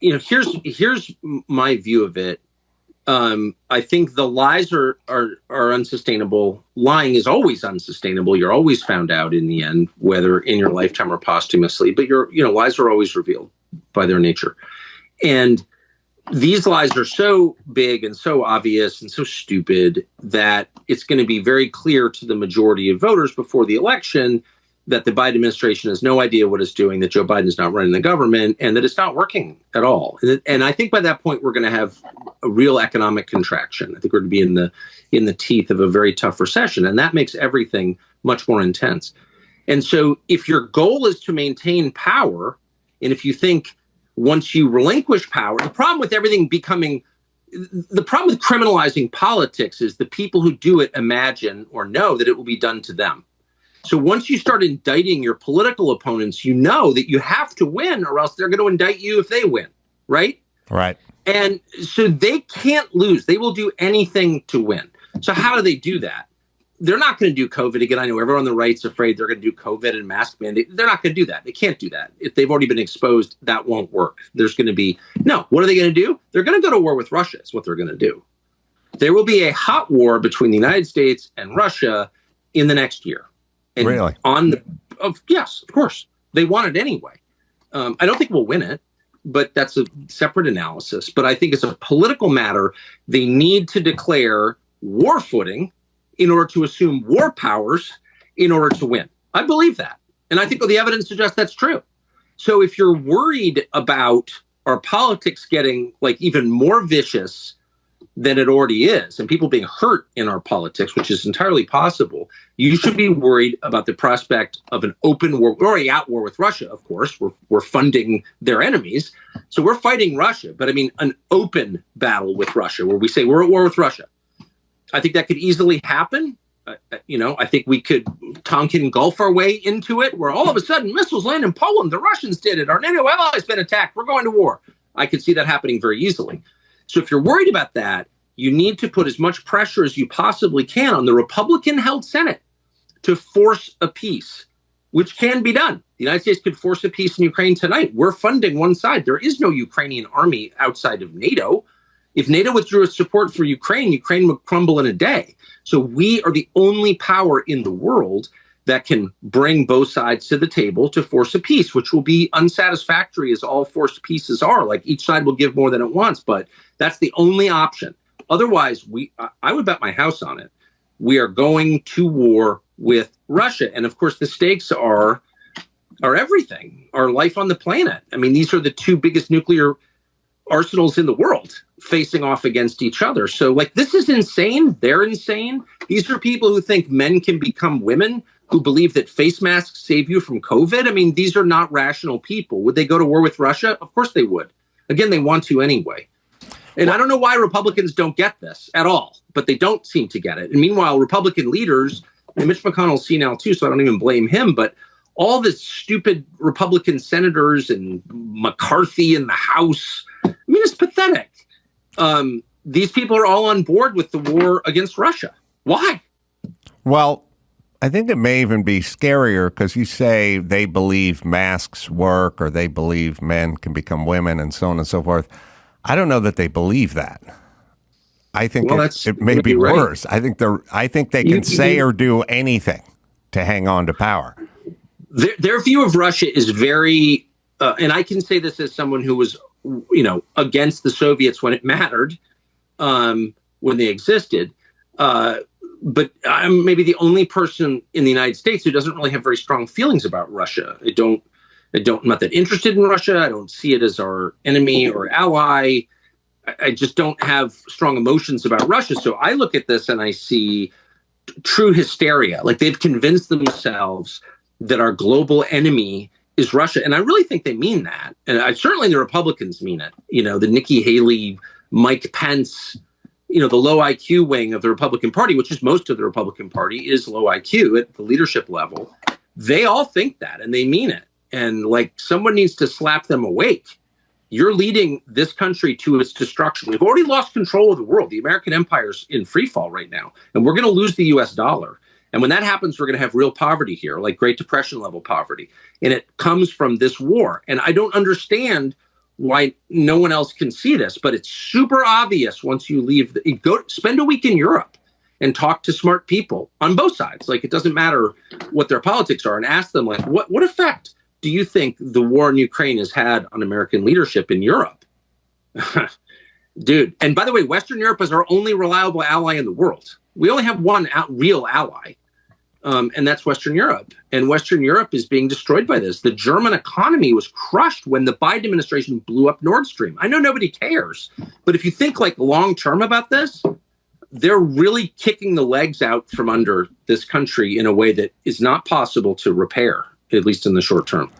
here's my view of it. I think the lies are unsustainable. Lying is always unsustainable. You're always found out in the end, whether in your lifetime or posthumously. But lies are always revealed by their nature. And these lies are so big and so obvious and so stupid that it's going to be very clear to the majority of voters before the election that the Biden administration has no idea what it's doing, that Joe Biden is not running the government, and that it's not working at all. And I think by that point, we're going to have a real economic contraction. I think we're going to be in the teeth of a very tough recession, and that makes everything much more intense. And so if your goal is to maintain power, and if you think once you relinquish power, the problem with criminalizing politics is the people who do it imagine or know that it will be done to them. So once you start indicting your political opponents, you know that you have to win or else they're going to indict you if they win, right? Right. And so they can't lose. They will do anything to win. So how do they do that? They're not going to do COVID again. I know everyone on the right's afraid they're going to do COVID and mask mandate. They're not going to do that. They can't do that. If they've already been exposed, that won't work. There's going to be no. What are they going to do? They're going to go to war with Russia. Is what they're going to do. There will be a hot war between the United States and Russia in the next year. And really? Yes, of course. They want it anyway. I don't think we'll win it, but that's a separate analysis. But I think it's a political matter. They need to declare war footing in order to assume war powers in order to win. I believe that. And I think the evidence suggests that's true. So if you're worried about our politics getting even more vicious than it already is, and people being hurt in our politics, which is entirely possible, you should be worried about the prospect of an open war. We're already at war with Russia, of course. We're funding their enemies. So we're fighting Russia. But I mean, an open battle with Russia where we say we're at war with Russia. I think that could easily happen. I think we could Tonkin Gulf our way into it, where all of a sudden missiles land in Poland. The Russians did it. Our NATO allies been attacked. We're going to war. I could see that happening very easily. So if you're worried about that, you need to put as much pressure as you possibly can on the Republican-held Senate to force a peace, which can be done. The United States could force a peace in Ukraine tonight. We're funding one side. There is no Ukrainian army outside of NATO. If NATO withdrew its support for Ukraine, Ukraine would crumble in a day. So we are the only power in the world that can bring both sides to the table to force a peace, which will be unsatisfactory as all forced peaces are. Like each side will give more than it wants, but that's the only option. Otherwise, I would bet my house on it. We are going to war with Russia. And of course, the stakes are everything, our life on the planet. I mean, these are the two biggest nuclear arsenals in the world facing off against each other. So this is insane. They're insane. These are people who think men can become women, who believe that face masks save you from COVID. I mean, these are not rational people. Would they go to war with Russia? Of course they would. Again, they want to anyway. And I don't know why Republicans don't get this at all, but they don't seem to get it. And meanwhile, Republican leaders, and Mitch McConnell's senile too, so I don't even blame him, but all the stupid Republican senators and McCarthy in the House, I mean, it's pathetic. These people are all on board with the war against Russia. Why? Well, I think it may even be scarier because you say they believe masks work or they believe men can become women and so on and so forth. I don't know that they believe that. I think it may be worse. I think they can say or do anything to hang on to power. Their view of Russia is very, and I can say this as someone who was, against the Soviets when it mattered, when they existed. But I'm maybe the only person in the United States who doesn't really have very strong feelings about Russia. I'm not that interested in Russia. I don't see it as our enemy or ally. I just don't have strong emotions about Russia. So I look at this and I see true hysteria. Like they've convinced themselves that our global enemy is Russia. And I really think they mean that. And certainly the Republicans mean it. The Nikki Haley, Mike Pence, the low IQ wing of the Republican Party, which is most of the Republican Party, is low IQ at the leadership level. They all think that and they mean it. And someone needs to slap them awake. You're leading this country to its destruction. We've already lost control of the world. The American empire's in free fall right now. And we're going to lose the US dollar. And when that happens, we're going to have real poverty here, like Great Depression level poverty. And it comes from this war. And I don't understand why no one else can see this, but it's super obvious once you leave. Go spend a week in Europe and talk to smart people on both sides. Like, it doesn't matter what their politics are, and ask them, like, what effect do you think the war in Ukraine has had on American leadership in Europe? Dude. And by the way, Western Europe is our only reliable ally in the world. We only have one real ally, and that's Western Europe. And Western Europe is being destroyed by this. The German economy was crushed when the Biden administration blew up Nord Stream. I know nobody cares, but if you think like long term about this, they're really kicking the legs out from under this country in a way that is not possible to repair, at least in the short term.